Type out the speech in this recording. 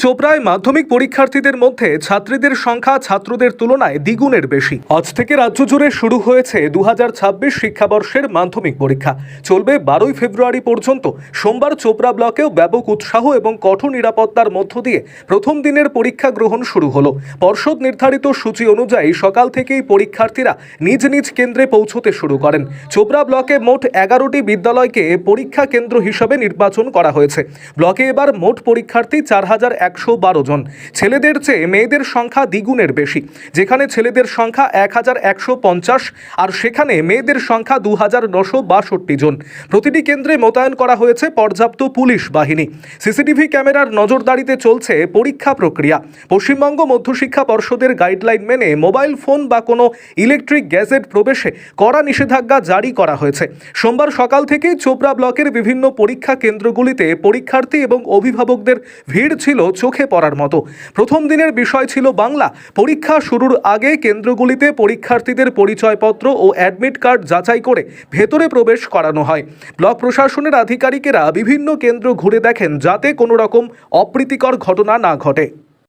চোপড়ায় মাধ্যমিক পরীক্ষার্থীদের মধ্যে ছাত্রীদের সংখ্যা ছাত্রদের তুলনায় দ্বিগুণের বেশি। আজ থেকে রাজ্য জুড়ে শুরু হয়েছে 2026 শিক্ষাবর্ষের মাধ্যমিক পরীক্ষা। চলবে 12 ফেব্রুয়ারি পর্যন্ত। সোমবার চোপড়া ব্লকেও ব্যাপক উৎসাহ এবং কঠোর নিরাপত্তার মধ্য দিয়ে প্রথম দিনের পরীক্ষা গ্রহণ শুরু হলো। পর্ষদ নির্ধারিত সূচি অনুযায়ী সকাল থেকেই পরীক্ষার্থীরা নিজ নিজ কেন্দ্রে পৌঁছতে শুরু করেন। চোপড়া ব্লকে মোট 11টি বিদ্যালয়কে পরীক্ষা কেন্দ্র হিসেবে নির্বাচন করা হয়েছে। ব্লকে এবার মোট পরীক্ষার্থী 4112 জন। ছেলেদের চেয়ে মেয়েদের সংখ্যা দ্বিগুণের বেশি, যেখানে ছেলেদের সংখ্যা 1150 আর সেখানে মেয়েদের সংখ্যা 2962 জন। প্রতিটি কেন্দ্রে মোতায়েন করা হয়েছে পর্যাপ্ত পুলিশ বাহিনী। সিসিটিভি ক্যামেরার নজরদারিতে চলছে পরীক্ষা প্রক্রিয়া। পশ্চিমবঙ্গ মধ্যশিক্ষা পর্ষদের গাইডলাইন মেনে মোবাইল ফোন বা কোনো ইলেকট্রিক গ্যাজেট প্রবেশে কড়া নিষেধাজ্ঞা জারি করা হয়েছে। সোমবার সকাল থেকেই চোপড়া ব্লকের বিভিন্ন পরীক্ষা কেন্দ্রগুলিতে পরীক্ষার্থী এবং অভিভাবকদের ভিড় ছিল চোখে পড়ার মতো। প্রথম দিনের বিষয় ছিল বাংলা। পরীক্ষা শুরুর আগে কেন্দ্রগুলিতে পরীক্ষার্থীদের পরিচয়পত্র ও অ্যাডমিট কার্ড যাচাই করে ভেতরে প্রবেশ করানো হয়। ব্লক প্রশাসনের আধিকারিকেরা বিভিন্ন কেন্দ্র ঘুরে দেখেন যাতে কোনো রকম অপ্রীতিকর ঘটনা না ঘটে।